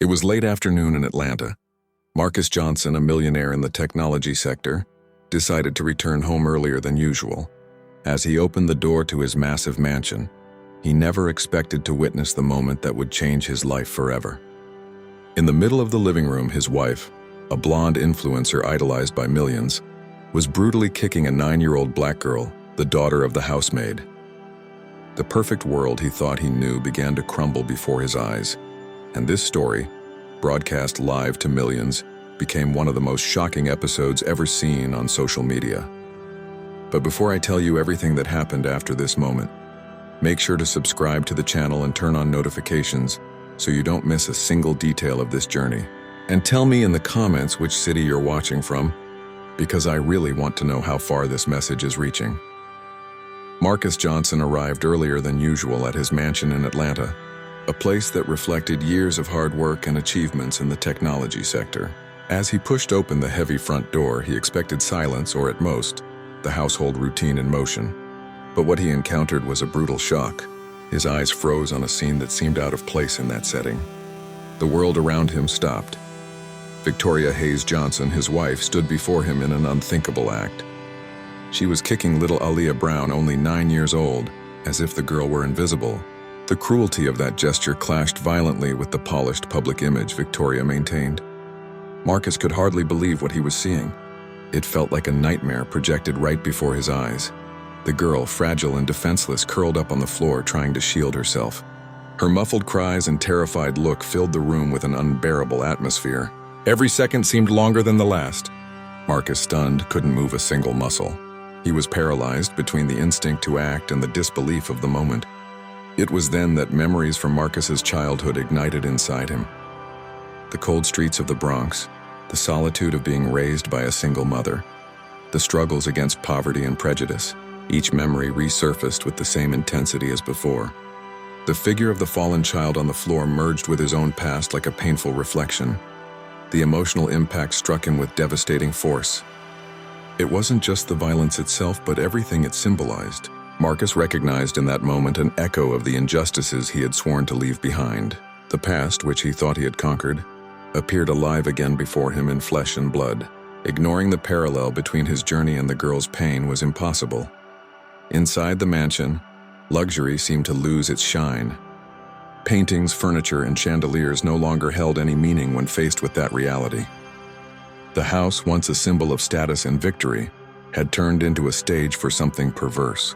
It was late afternoon in Atlanta. Marcus Johnson, a millionaire in the technology sector, decided to return home earlier than usual. As he opened the door to his massive mansion, he never expected to witness the moment that would change his life forever. In the middle of the living room, his wife, a blonde influencer idolized by millions, was brutally kicking a 9-year-old black girl, the daughter of the housemaid. The perfect world he thought he knew began to crumble before his eyes, and this story, broadcast live to millions, became one of the most shocking episodes ever seen on social media. But before I tell you everything that happened after this moment, make sure to subscribe to the channel and turn on notifications so you don't miss a single detail of this journey. And tell me in the comments which city you're watching from, because I really want to know how far this message is reaching. Marcus Johnson arrived earlier than usual at his mansion in Atlanta, a place that reflected years of hard work and achievements in the technology sector. As he pushed open the heavy front door, he expected silence, or at most, the household routine in motion. But what he encountered was a brutal shock. His eyes froze on a scene that seemed out of place in that setting. The world around him stopped. Victoria Hayes Johnson, his wife, stood before him in an unthinkable act. She was kicking little Aaliyah Brown, only 9 years old, as if the girl were invisible. The cruelty of that gesture clashed violently with the polished public image Victoria maintained. Marcus could hardly believe what he was seeing. It felt like a nightmare projected right before his eyes. The girl, fragile and defenseless, curled up on the floor trying to shield herself. Her muffled cries and terrified look filled the room with an unbearable atmosphere. Every second seemed longer than the last. Marcus, stunned, couldn't move a single muscle. He was paralyzed between the instinct to act and the disbelief of the moment. It was then that memories from Marcus's childhood ignited inside him. The cold streets of the Bronx, the solitude of being raised by a single mother, the struggles against poverty and prejudice, each memory resurfaced with the same intensity as before. The figure of the fallen child on the floor merged with his own past like a painful reflection. The emotional impact struck him with devastating force. It wasn't just the violence itself, but everything it symbolized. Marcus recognized in that moment an echo of the injustices he had sworn to leave behind. The past, which he thought he had conquered, appeared alive again before him in flesh and blood. Ignoring the parallel between his journey and the girl's pain was impossible. Inside the mansion, luxury seemed to lose its shine. Paintings, furniture, and chandeliers no longer held any meaning when faced with that reality. The house, once a symbol of status and victory, had turned into a stage for something perverse.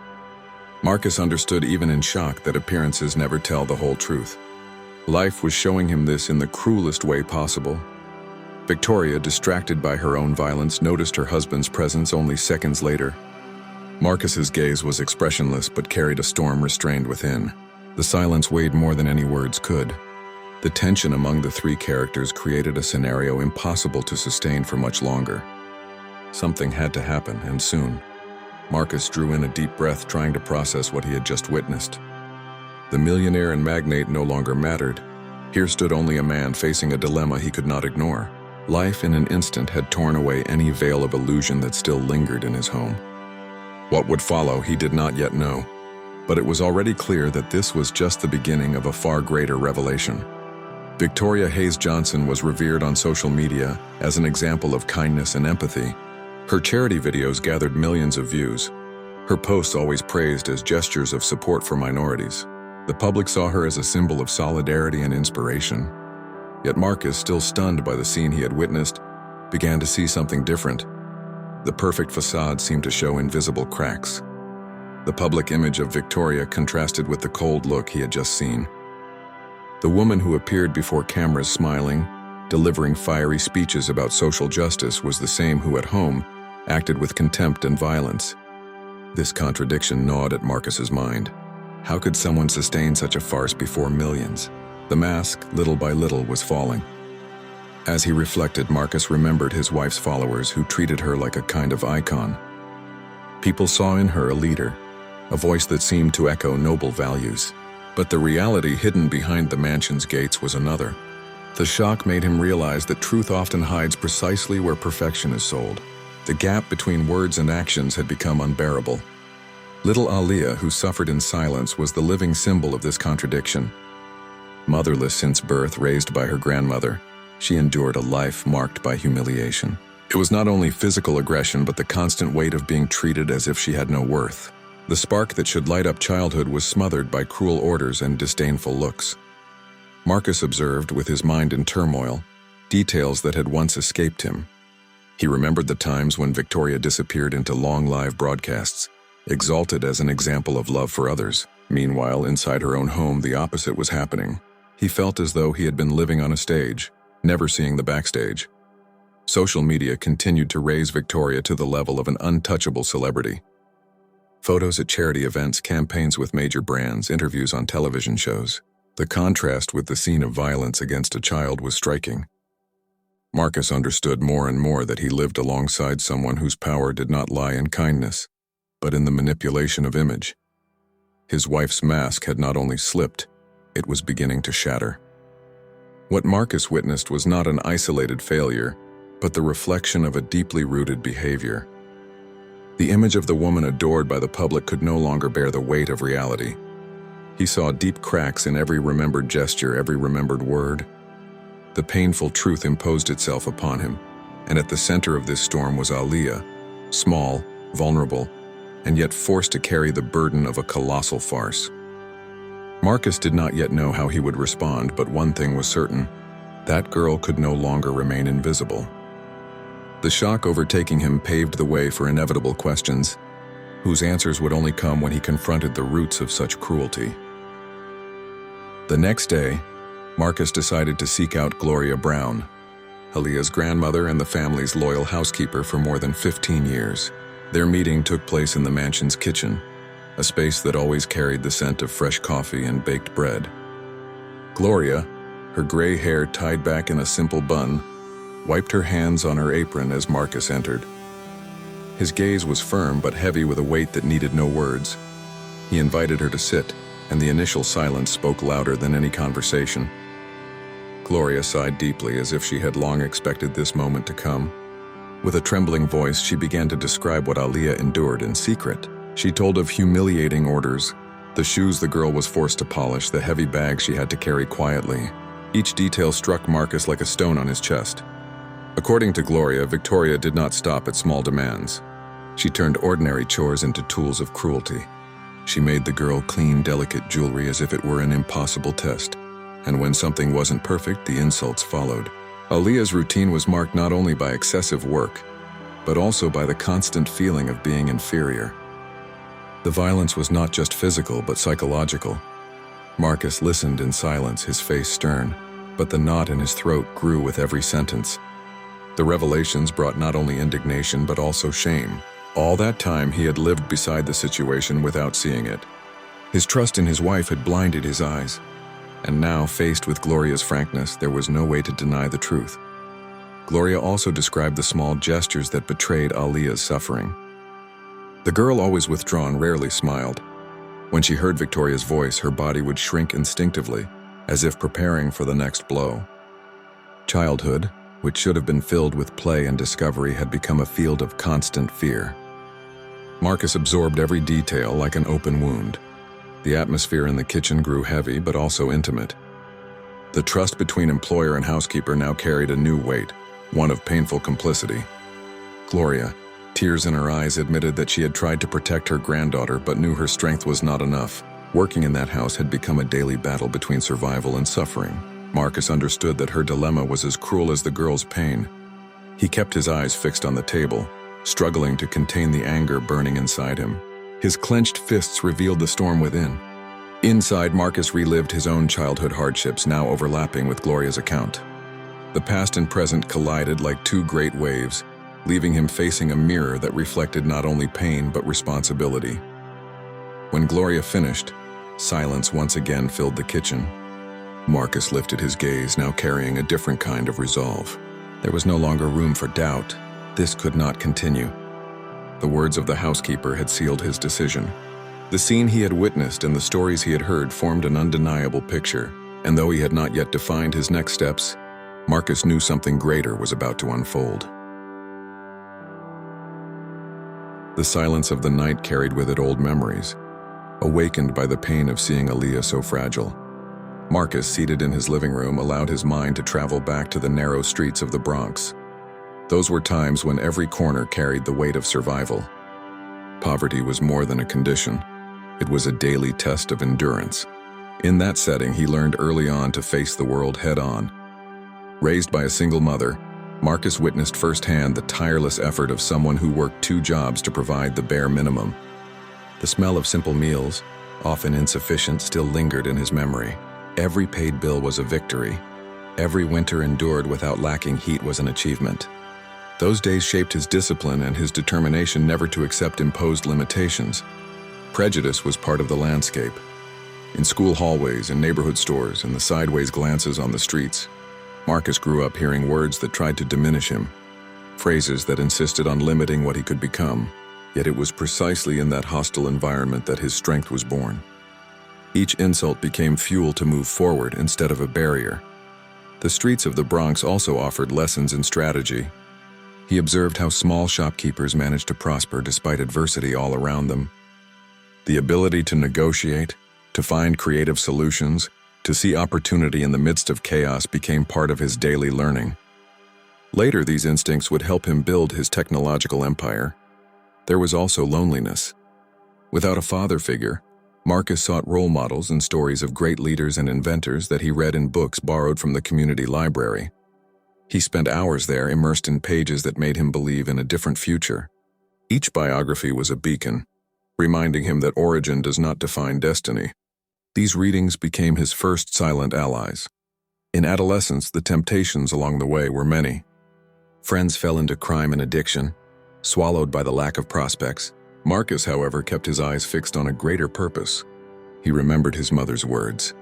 Marcus understood even in shock that appearances never tell the whole truth. Life was showing him this in the cruelest way possible. Victoria, distracted by her own violence, noticed her husband's presence only seconds later. Marcus's gaze was expressionless but carried a storm restrained within. The silence weighed more than any words could. The tension among the three characters created a scenario impossible to sustain for much longer. Something had to happen, and soon. Marcus drew in a deep breath, trying to process what he had just witnessed. The millionaire and magnate no longer mattered. Here stood only a man facing a dilemma he could not ignore. Life in an instant had torn away any veil of illusion that still lingered in his home. What would follow, he did not yet know, but it was already clear that this was just the beginning of a far greater revelation. Victoria Hayes Johnson was revered on social media as an example of kindness and empathy. Her charity videos gathered millions of views. Her posts always praised as gestures of support for minorities. The public saw her as a symbol of solidarity and inspiration. Yet Marcus, still stunned by the scene he had witnessed, began to see something different. The perfect facade seemed to show invisible cracks. The public image of Victoria contrasted with the cold look he had just seen. The woman who appeared before cameras smiling, delivering fiery speeches about social justice, was the same who at home acted with contempt and violence. This contradiction gnawed at Marcus's mind. How could someone sustain such a farce before millions? The mask, little by little, was falling. As he reflected, Marcus remembered his wife's followers who treated her like a kind of icon. People saw in her a leader, a voice that seemed to echo noble values. But the reality hidden behind the mansion's gates was another. The shock made him realize that truth often hides precisely where perfection is sold. The gap between words and actions had become unbearable. Little Aaliyah, who suffered in silence, was the living symbol of this contradiction. Motherless since birth, raised by her grandmother, she endured a life marked by humiliation. It was not only physical aggression, but the constant weight of being treated as if she had no worth. The spark that should light up childhood was smothered by cruel orders and disdainful looks. Marcus observed, with his mind in turmoil, details that had once escaped him. He remembered the times when Victoria disappeared into long live broadcasts, exalted as an example of love for others. Meanwhile, inside her own home, the opposite was happening. He felt as though he had been living on a stage, never seeing the backstage. Social media continued to raise Victoria to the level of an untouchable celebrity. Photos at charity events, campaigns with major brands, interviews on television shows. The contrast with the scene of violence against a child was striking. Marcus understood more and more that he lived alongside someone whose power did not lie in kindness, but in the manipulation of image. His wife's mask had not only slipped, it was beginning to shatter. What Marcus witnessed was not an isolated failure, but the reflection of a deeply rooted behavior. The image of the woman adored by the public could no longer bear the weight of reality. He saw deep cracks in every remembered gesture, every remembered word. The painful truth imposed itself upon him, and at the center of this storm was Aaliyah, small, vulnerable, and yet forced to carry the burden of a colossal farce. Marcus did not yet know how he would respond, but one thing was certain: that girl could no longer remain invisible. The shock overtaking him paved the way for inevitable questions, whose answers would only come when he confronted the roots of such cruelty. The next day, Marcus decided to seek out Gloria Brown, Aaliyah's grandmother and the family's loyal housekeeper for more than 15 years. Their meeting took place in the mansion's kitchen, a space that always carried the scent of fresh coffee and baked bread. Gloria, her gray hair tied back in a simple bun, wiped her hands on her apron as Marcus entered. His gaze was firm but heavy with a weight that needed no words. He invited her to sit, and the initial silence spoke louder than any conversation. Gloria sighed deeply, as if she had long expected this moment to come. With a trembling voice, she began to describe what Aaliyah endured in secret. She told of humiliating orders, the shoes the girl was forced to polish, the heavy bag she had to carry quietly. Each detail struck Marcus like a stone on his chest. According to Gloria, Victoria did not stop at small demands. She turned ordinary chores into tools of cruelty. She made the girl clean delicate jewelry as if it were an impossible test, and when something wasn't perfect, the insults followed. Aaliyah's routine was marked not only by excessive work, but also by the constant feeling of being inferior. The violence was not just physical, but psychological. Marcus listened in silence, his face stern, but the knot in his throat grew with every sentence. The revelations brought not only indignation, but also shame. All that time, he had lived beside the situation without seeing it. His trust in his wife had blinded his eyes, and now, faced with Gloria's frankness, there was no way to deny the truth. Gloria also described the small gestures that betrayed Aaliyah's suffering. The girl, always withdrawn, rarely smiled. When she heard Victoria's voice, her body would shrink instinctively, as if preparing for the next blow. Childhood, which should have been filled with play and discovery, had become a field of constant fear. Marcus absorbed every detail like an open wound. The atmosphere in the kitchen grew heavy, but also intimate. The trust between employer and housekeeper now carried a new weight, one of painful complicity. Gloria, tears in her eyes, admitted that she had tried to protect her granddaughter, but knew her strength was not enough. Working in that house had become a daily battle between survival and suffering. Marcus understood that her dilemma was as cruel as the girl's pain. He kept his eyes fixed on the table, struggling to contain the anger burning inside him. His clenched fists revealed the storm within. Inside, Marcus relived his own childhood hardships, now overlapping with Gloria's account. The past and present collided like two great waves, leaving him facing a mirror that reflected not only pain but responsibility. When Gloria finished, silence once again filled the kitchen. Marcus lifted his gaze, now carrying a different kind of resolve. There was no longer room for doubt. This could not continue. The words of the housekeeper had sealed his decision. The scene he had witnessed and the stories he had heard formed an undeniable picture, and though he had not yet defined his next steps, Marcus knew something greater was about to unfold. The silence of the night carried with it old memories, awakened by the pain of seeing Aaliyah so fragile. Marcus, seated in his living room, allowed his mind to travel back to the narrow streets of the Bronx. Those were times when every corner carried the weight of survival. Poverty was more than a condition. It was a daily test of endurance. In that setting, he learned early on to face the world head-on. Raised by a single mother, Marcus witnessed firsthand the tireless effort of someone who worked 2 jobs to provide the bare minimum. The smell of simple meals, often insufficient, still lingered in his memory. Every paid bill was a victory. Every winter endured without lacking heat was an achievement. Those days shaped his discipline and his determination never to accept imposed limitations. Prejudice was part of the landscape. In school hallways, in neighborhood stores, in the sideways glances on the streets, Marcus grew up hearing words that tried to diminish him, phrases that insisted on limiting what he could become. Yet it was precisely in that hostile environment that his strength was born. Each insult became fuel to move forward instead of a barrier. The streets of the Bronx also offered lessons in strategy. He observed how small shopkeepers managed to prosper despite adversity all around them. The ability to negotiate, to find creative solutions, to see opportunity in the midst of chaos became part of his daily learning. Later, these instincts would help him build his technological empire. There was also loneliness. Without a father figure, Marcus sought role models and stories of great leaders and inventors that he read in books borrowed from the community library. He spent hours there immersed in pages that made him believe in a different future. Each biography was a beacon, reminding him that origin does not define destiny. These readings became his first silent allies. In adolescence, the temptations along the way were many. Friends fell into crime and addiction, swallowed by the lack of prospects. Marcus, however, kept his eyes fixed on a greater purpose. He remembered his mother's words.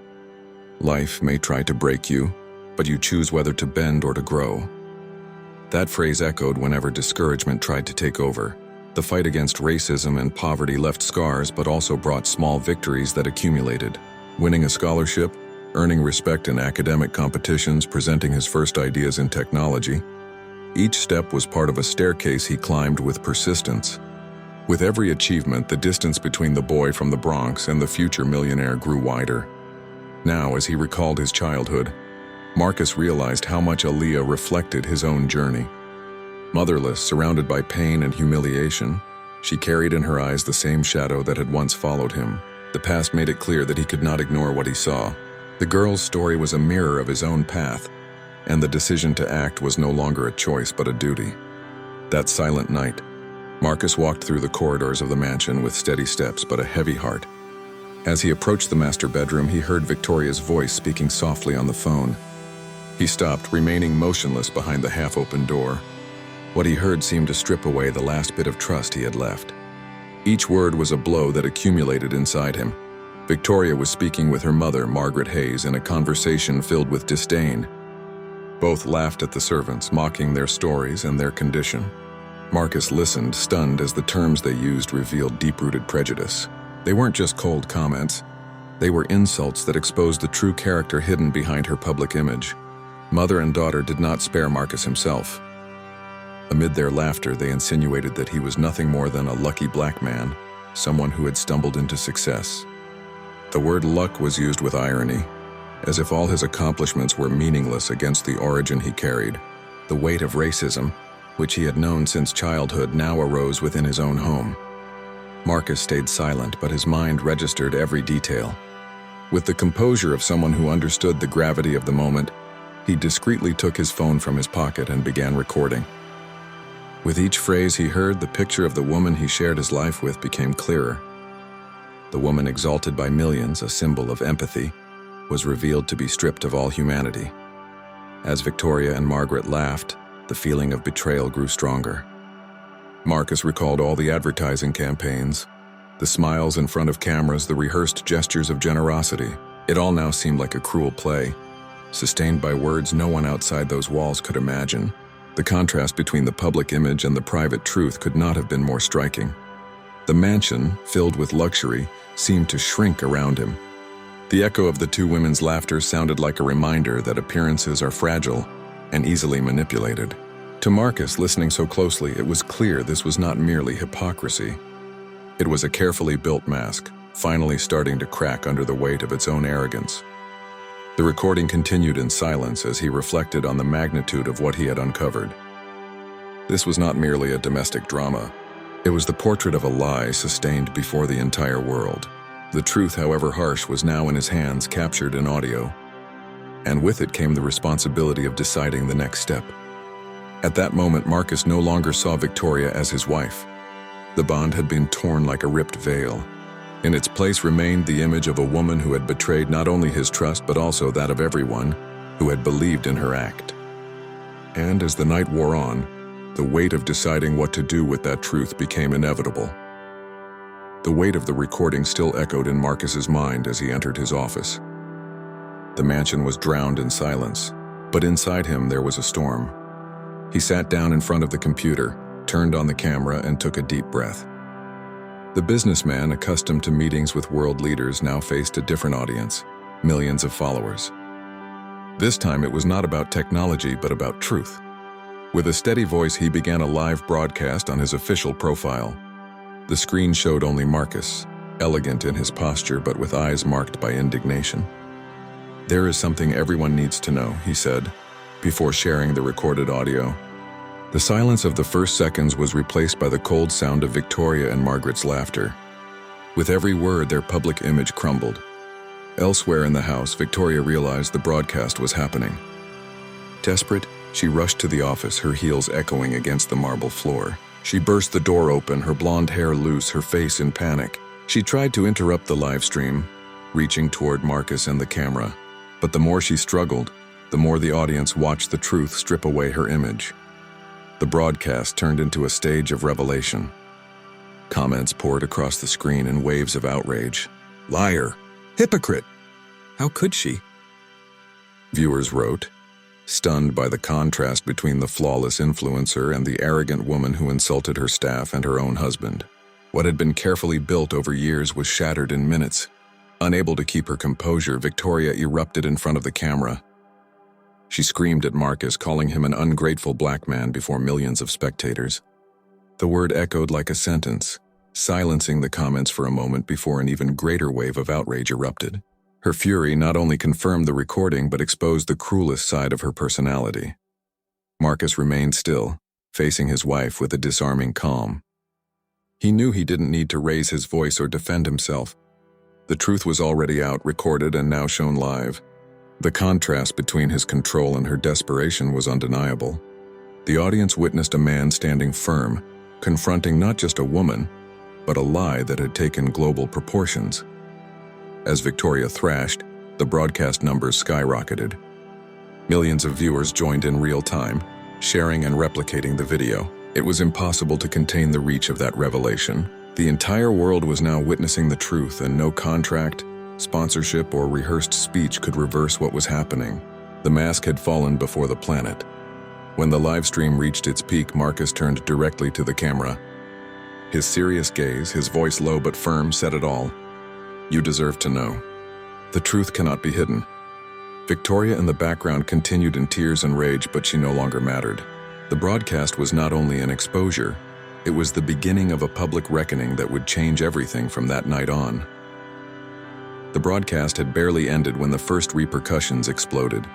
"Life may try to break you, but you choose whether to bend or to grow." That phrase echoed whenever discouragement tried to take over. The fight against racism and poverty left scars but also brought small victories that accumulated. Winning a scholarship, earning respect in academic competitions, presenting his first ideas in technology. Each step was part of a staircase he climbed with persistence. With every achievement, the distance between the boy from the Bronx and the future millionaire grew wider. Now, as he recalled his childhood, Marcus realized how much Aaliyah reflected his own journey. Motherless, surrounded by pain and humiliation, she carried in her eyes the same shadow that had once followed him. The past made it clear that he could not ignore what he saw. The girl's story was a mirror of his own path, and the decision to act was no longer a choice but a duty. That silent night, Marcus walked through the corridors of the mansion with steady steps but a heavy heart. As he approached the master bedroom, he heard Victoria's voice speaking softly on the phone. He stopped, remaining motionless behind the half-open door. What he heard seemed to strip away the last bit of trust he had left. Each word was a blow that accumulated inside him. Victoria was speaking with her mother, Margaret Hayes, in a conversation filled with disdain. Both laughed at the servants, mocking their stories and their condition. Marcus listened, stunned, as the terms they used revealed deep-rooted prejudice. They weren't just cold comments. They were insults that exposed the true character hidden behind her public image. Mother and daughter did not spare Marcus himself. Amid their laughter, they insinuated that he was nothing more than a lucky black man, someone who had stumbled into success. The word luck was used with irony, as if all his accomplishments were meaningless against the origin he carried. The weight of racism, which he had known since childhood, now arose within his own home. Marcus stayed silent, but his mind registered every detail. With the composure of someone who understood the gravity of the moment, he discreetly took his phone from his pocket and began recording. With each phrase he heard, the picture of the woman he shared his life with became clearer. The woman exalted by millions, a symbol of empathy, was revealed to be stripped of all humanity. As Victoria and Margaret laughed, the feeling of betrayal grew stronger. Marcus recalled all the advertising campaigns, the smiles in front of cameras, the rehearsed gestures of generosity. It all now seemed like a cruel play, sustained by words no one outside those walls could imagine. The contrast between the public image and the private truth could not have been more striking. The mansion, filled with luxury, seemed to shrink around him. The echo of the two women's laughter sounded like a reminder that appearances are fragile and easily manipulated. To Marcus, listening so closely, it was clear this was not merely hypocrisy. It was a carefully built mask, finally starting to crack under the weight of its own arrogance. The recording continued in silence as he reflected on the magnitude of what he had uncovered. This was not merely a domestic drama. It was the portrait of a lie sustained before the entire world. The truth, however harsh, was now in his hands, captured in audio. And with it came the responsibility of deciding the next step. At that moment, Marcus no longer saw Victoria as his wife. The bond had been torn like a ripped veil. In its place remained the image of a woman who had betrayed not only his trust but also that of everyone who had believed in her act. And as the night wore on, the weight of deciding what to do with that truth became inevitable. The weight of the recording still echoed in Marcus's mind as he entered his office. The mansion was drowned in silence, but inside him there was a storm. He sat down in front of the computer, turned on the camera, and took a deep breath. The businessman, accustomed to meetings with world leaders, now faced a different audience, millions of followers. This time it was not about technology, but about truth. With a steady voice, he began a live broadcast on his official profile. The screen showed only Marcus, elegant in his posture but with eyes marked by indignation. "There is something everyone needs to know," he said, before sharing the recorded audio. The silence of the first seconds was replaced by the cold sound of Victoria and Margaret's laughter. With every word, their public image crumbled. Elsewhere in the house, Victoria realized the broadcast was happening. Desperate, she rushed to the office, her heels echoing against the marble floor. She burst the door open, her blonde hair loose, her face in panic. She tried to interrupt the live stream, reaching toward Marcus and the camera. But the more she struggled, the more the audience watched the truth strip away her image. The broadcast turned into a stage of revelation. Comments poured across the screen in waves of outrage. "Liar! Hypocrite! How could she?" Viewers wrote, stunned by the contrast between the flawless influencer and the arrogant woman who insulted her staff and her own husband. What had been carefully built over years was shattered in minutes. Unable to keep her composure, Victoria erupted in front of the camera. She screamed at Marcus, calling him an ungrateful black man before millions of spectators. The word echoed like a sentence, silencing the comments for a moment before an even greater wave of outrage erupted. Her fury not only confirmed the recording but exposed the cruelest side of her personality. Marcus remained still, facing his wife with a disarming calm. He knew he didn't need to raise his voice or defend himself. The truth was already out, recorded, and now shown live. The contrast between his control and her desperation was undeniable. The audience witnessed a man standing firm, confronting not just a woman, but a lie that had taken global proportions. As Victoria thrashed, the broadcast numbers skyrocketed. Millions of viewers joined in real time, sharing and replicating the video. It was impossible to contain the reach of that revelation. The entire world was now witnessing the truth, and no contract, sponsorship, or rehearsed speech could reverse what was happening. The mask had fallen before the planet. When the live stream reached its peak, Marcus turned directly to the camera. His serious gaze, his voice low but firm, said it all. "You deserve to know. The truth cannot be hidden." Victoria in the background continued in tears and rage, but she no longer mattered. The broadcast was not only an exposure, it was the beginning of a public reckoning that would change everything from that night on. The broadcast had barely ended when the first repercussions exploded.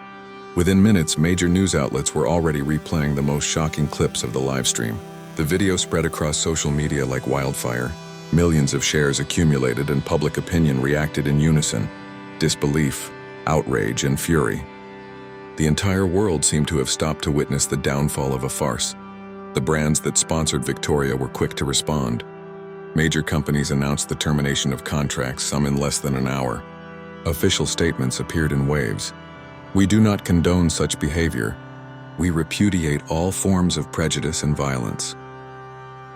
Within minutes, major news outlets were already replaying the most shocking clips of the live stream. The video spread across social media like wildfire. Millions of shares accumulated and public opinion reacted in unison. Disbelief, outrage, and fury. The entire world seemed to have stopped to witness the downfall of a farce. The brands that sponsored Victoria were quick to respond. Major companies announced the termination of contracts, some in less than an hour. Official statements appeared in waves. "We do not condone such behavior. We repudiate all forms of prejudice and violence."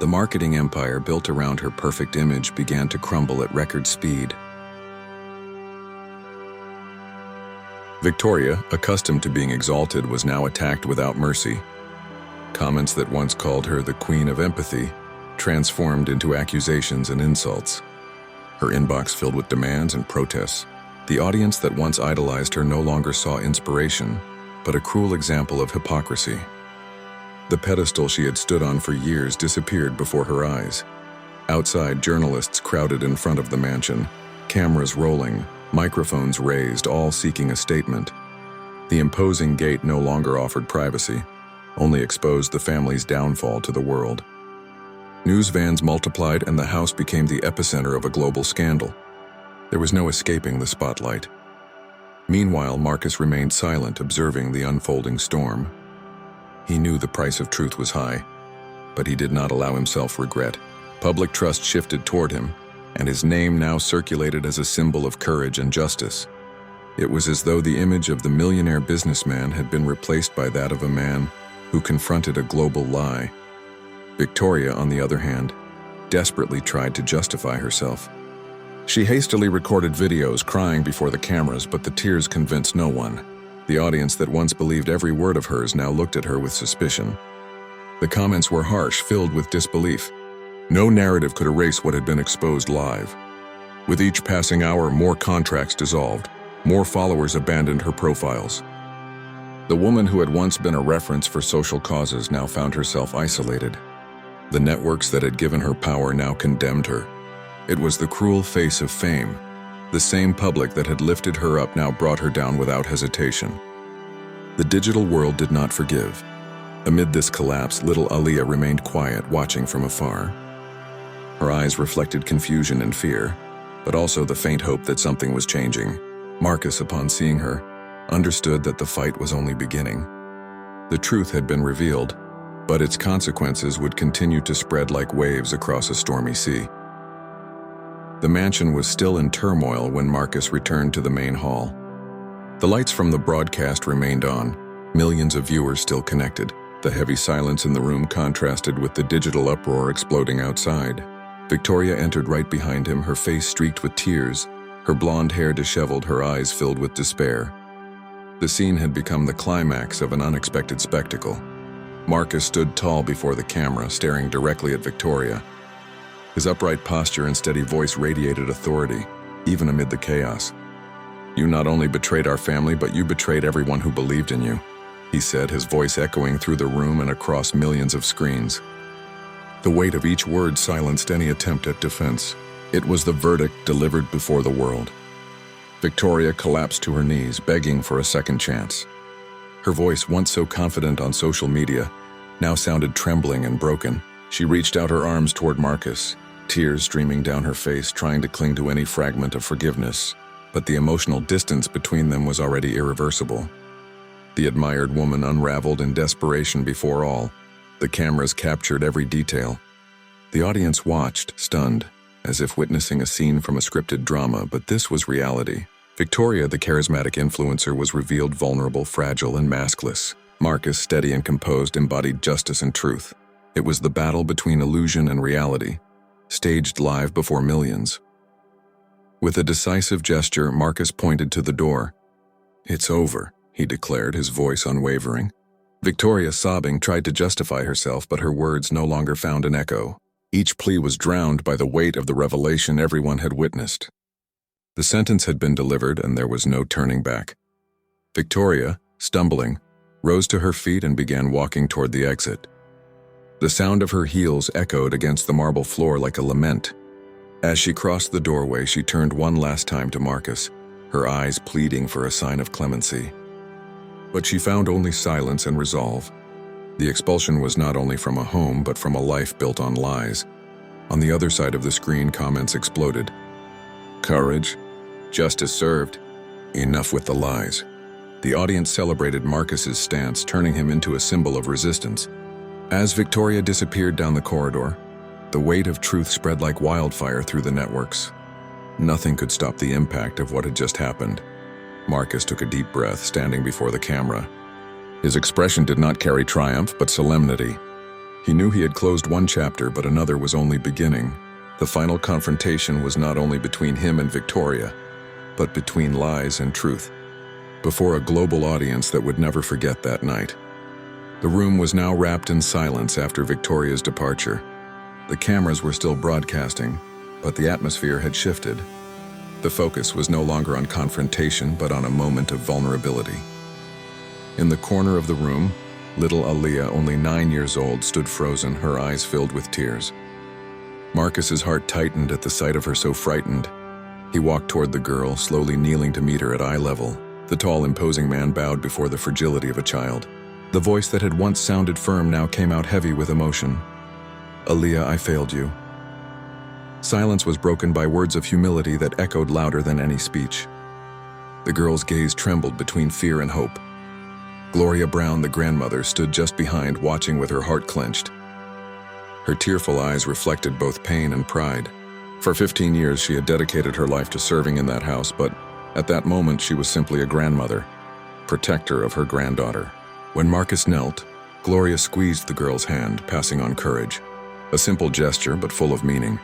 The marketing empire built around her perfect image began to crumble at record speed. Victoria, accustomed to being exalted, was now attacked without mercy. Comments that once called her the queen of empathy transformed into accusations and insults. Her inbox filled with demands and protests. The audience that once idolized her no longer saw inspiration, but a cruel example of hypocrisy. The pedestal she had stood on for years disappeared before her eyes. Outside, journalists crowded in front of the mansion, cameras rolling, Microphones raised, all seeking a statement. The imposing gate no longer offered privacy, only exposed the family's downfall to the world. News vans multiplied and the house became the epicenter of a global scandal. There was no escaping the spotlight. Meanwhile, Marcus remained silent, observing the unfolding storm. He knew the price of truth was high, but he did not allow himself regret. Public trust shifted toward him, and his name now circulated as a symbol of courage and justice. It was as though the image of the millionaire businessman had been replaced by that of a man who confronted a global lie. Victoria, on the other hand, desperately tried to justify herself. She hastily recorded videos crying before the cameras, but the tears convinced no one. The audience that once believed every word of hers now looked at her with suspicion. The comments were harsh, filled with disbelief. No narrative could erase what had been exposed live. With each passing hour, more contracts dissolved, more followers abandoned her profiles. The woman who had once been a reference for social causes now found herself isolated. The networks that had given her power now condemned her. It was the cruel face of fame. The same public that had lifted her up now brought her down without hesitation. The digital world did not forgive. Amid this collapse, little Aliyah remained quiet, watching from afar. Her eyes reflected confusion and fear, but also the faint hope that something was changing. Marcus, upon seeing her, understood that the fight was only beginning. The truth had been revealed, but its consequences would continue to spread like waves across a stormy sea. The mansion was still in turmoil when Marcus returned to the main hall. The lights from the broadcast remained on, millions of viewers still connected. The heavy silence in the room contrasted with the digital uproar exploding outside. Victoria entered right behind him, her face streaked with tears, her blonde hair disheveled, her eyes filled with despair. The scene had become the climax of an unexpected spectacle. Marcus stood tall before the camera, staring directly at Victoria. His upright posture and steady voice radiated authority, even amid the chaos. "You not only betrayed our family, but you betrayed everyone who believed in you," he said, his voice echoing through the room and across millions of screens. The weight of each word silenced any attempt at defense. It was the verdict delivered before the world. Victoria collapsed to her knees, begging for a second chance. Her voice, once so confident on social media, now sounded trembling and broken. She reached out her arms toward Marcus, tears streaming down her face, trying to cling to any fragment of forgiveness. But the emotional distance between them was already irreversible. The admired woman unraveled in desperation before all. The cameras captured every detail. The audience watched, stunned, as if witnessing a scene from a scripted drama, but this was reality. Victoria, the charismatic influencer, was revealed vulnerable, fragile, and maskless. Marcus, steady and composed, embodied justice and truth. It was the battle between illusion and reality, staged live before millions. With a decisive gesture, Marcus pointed to the door. "It's over," he declared, his voice unwavering. Victoria, sobbing, tried to justify herself, but her words no longer found an echo. Each plea was drowned by the weight of the revelation everyone had witnessed. The sentence had been delivered, and there was no turning back. Victoria, stumbling, rose to her feet and began walking toward the exit. The sound of her heels echoed against the marble floor like a lament. As she crossed the doorway, she turned one last time to Marcus, her eyes pleading for a sign of clemency. But she found only silence and resolve. The expulsion was not only from a home, but from a life built on lies. On the other side of the screen, comments exploded. "Courage. Justice served. Enough with the lies." The audience celebrated Marcus's stance, turning him into a symbol of resistance. As Victoria disappeared down the corridor, the weight of truth spread like wildfire through the networks. Nothing could stop the impact of what had just happened. Marcus took a deep breath, standing before the camera. His expression did not carry triumph, but solemnity. He knew he had closed one chapter, but another was only beginning. The final confrontation was not only between him and Victoria, but between lies and truth, before a global audience that would never forget that night. The room was now wrapped in silence after Victoria's departure. The cameras were still broadcasting, but the atmosphere had shifted. The focus was no longer on confrontation, but on a moment of vulnerability. In the corner of the room, little Aliyah, only 9 years old, stood frozen, her eyes filled with tears. Marcus's heart tightened at the sight of her so frightened. He walked toward the girl, slowly kneeling to meet her at eye level. The tall, imposing man bowed before the fragility of a child. The voice that had once sounded firm now came out heavy with emotion. "Aaliyah, I failed you." Silence was broken by words of humility that echoed louder than any speech. The girl's gaze trembled between fear and hope. Gloria Brown, the grandmother, stood just behind, watching with her heart clenched. Her tearful eyes reflected both pain and pride. For 15 years, she had dedicated her life to serving in that house, but at that moment, she was simply a grandmother, protector of her granddaughter. When Marcus knelt, Gloria squeezed the girl's hand, passing on courage. A simple gesture, but full of meaning.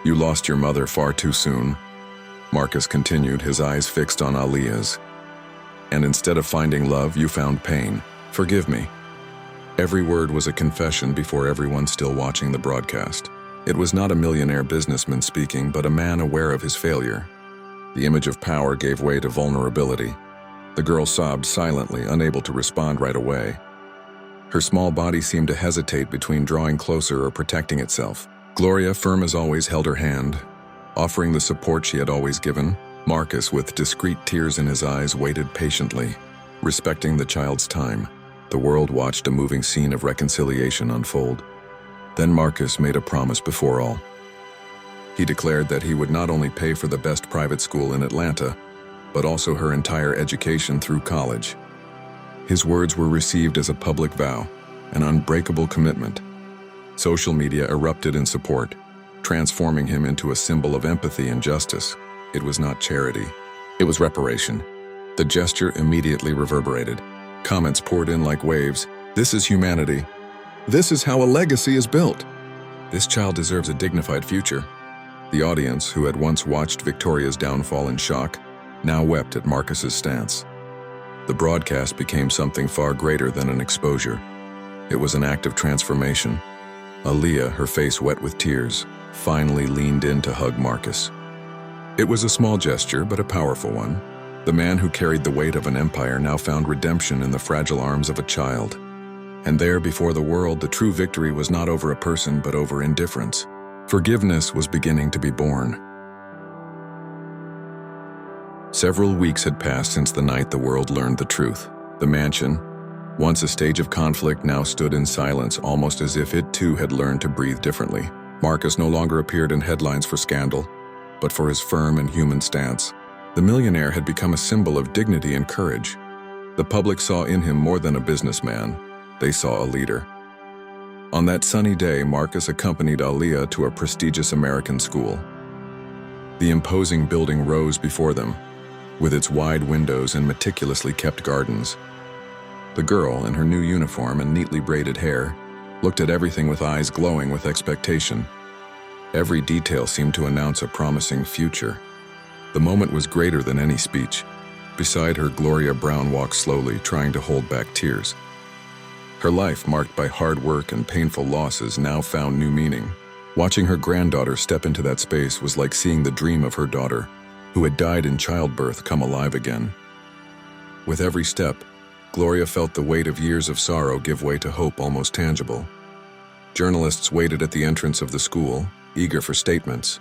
"You lost your mother far too soon," Marcus continued, his eyes fixed on Aaliyah's. "And instead of finding love, you found pain. Forgive me." Every word was a confession before everyone still watching the broadcast. It was not a millionaire businessman speaking, but a man aware of his failure. The image of power gave way to vulnerability. The girl sobbed silently, unable to respond right away. Her small body seemed to hesitate between drawing closer or protecting itself. Gloria, firm as always, held her hand, offering the support she had always given. Marcus, with discreet tears in his eyes, waited patiently, respecting the child's time. The world watched a moving scene of reconciliation unfold. Then Marcus made a promise before all. He declared that he would not only pay for the best private school in Atlanta, but also her entire education through college. His words were received as a public vow, an unbreakable commitment. Social media erupted in support, transforming him into a symbol of empathy and justice. It was not charity, it was reparation. The gesture immediately reverberated. Comments poured in like waves. "This is humanity. This is how a legacy is built. This child deserves a dignified future." The audience, who had once watched Victoria's downfall in shock, now wept at Marcus's stance. The broadcast became something far greater than an exposure. It was an act of transformation. Aaliyah, her face wet with tears, finally leaned in to hug Marcus. It was a small gesture, but a powerful one. The man who carried the weight of an empire now found redemption in the fragile arms of a child. And there, before the world, the true victory was not over a person, but over indifference. Forgiveness was beginning to be born. Several weeks had passed since the night the world learned the truth. The mansion, once a stage of conflict, now stood in silence, almost as if it too had learned to breathe differently. Marcus no longer appeared in headlines for scandal, but for his firm and human stance. The millionaire had become a symbol of dignity and courage. The public saw in him more than a businessman. They saw a leader. On that sunny day, Marcus accompanied Aaliyah to a prestigious American school. The imposing building rose before them, with its wide windows and meticulously kept gardens. The girl, in her new uniform and neatly braided hair, looked at everything with eyes glowing with expectation. Every detail seemed to announce a promising future. The moment was greater than any speech. Beside her, Gloria Brown walked slowly, trying to hold back tears. Her life, marked by hard work and painful losses, now found new meaning. Watching her granddaughter step into that space was like seeing the dream of her daughter, who had died in childbirth, come alive again. With every step, Gloria felt the weight of years of sorrow give way to hope almost tangible. Journalists waited at the entrance of the school, eager for statements.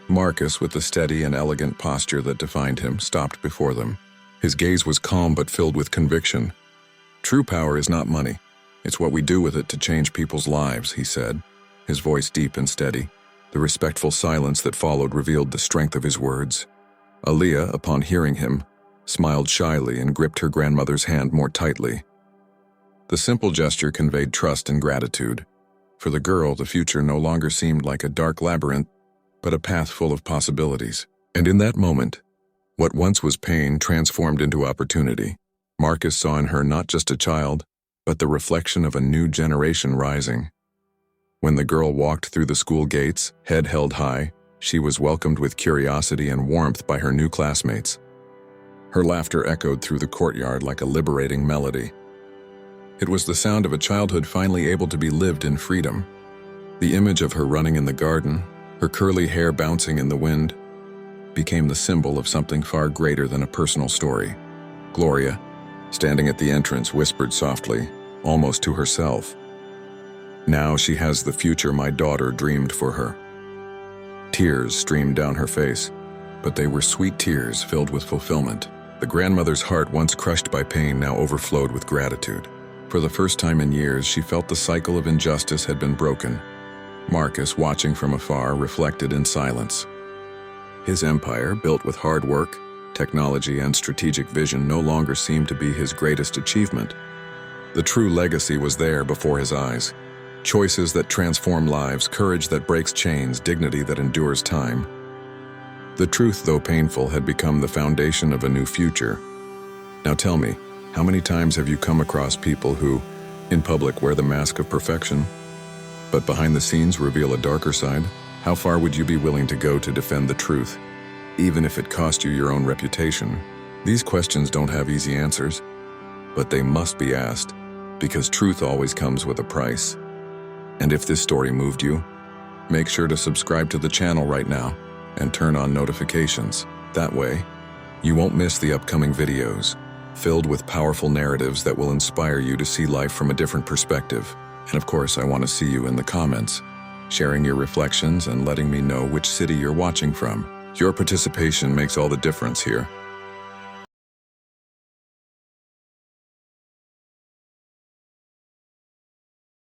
Marcus, with the steady and elegant posture that defined him, stopped before them. His gaze was calm but filled with conviction. "True power is not money. It's what we do with it to change people's lives," he said, his voice deep and steady. The respectful silence that followed revealed the strength of his words. Aaliyah, upon hearing him, smiled shyly and gripped her grandmother's hand more tightly. The simple gesture conveyed trust and gratitude. For the girl, the future no longer seemed like a dark labyrinth, but a path full of possibilities. And in that moment, what once was pain transformed into opportunity. Marcus saw in her not just a child, but the reflection of a new generation rising. When the girl walked through the school gates, head held high, she was welcomed with curiosity and warmth by her new classmates. Her laughter echoed through the courtyard like a liberating melody. It was the sound of a childhood finally able to be lived in freedom. The image of her running in the garden, her curly hair bouncing in the wind, became the symbol of something far greater than a personal story. Gloria, standing at the entrance, whispered softly, almost to herself, "Now she has the future my daughter dreamed for her." Tears streamed down her face. but they were sweet tears filled with fulfillment. The grandmother's heart, once crushed by pain, now overflowed with gratitude. For the first time in years, she felt the cycle of injustice had been broken. Marcus, watching from afar, reflected in silence. His empire, built with hard work, technology, and strategic vision, no longer seemed to be his greatest achievement. The true legacy was there before his eyes. Choices that transform lives, courage that breaks chains, dignity that endures time. The truth, though painful, had become the foundation of a new future. Now tell me, how many times have you come across people who, in public, wear the mask of perfection, but behind the scenes reveal a darker side? How far would you be willing to go to defend the truth, even if it cost you your own reputation? These questions don't have easy answers, but they must be asked, because truth always comes with a price. And if this story moved you, make sure to subscribe to the channel right now and turn on notifications. That way, you won't miss the upcoming videos, filled with powerful narratives that will inspire you to see life from a different perspective. And of course, I want to see you in the comments, sharing your reflections and letting me know which city you're watching from. Your participation makes all the difference here.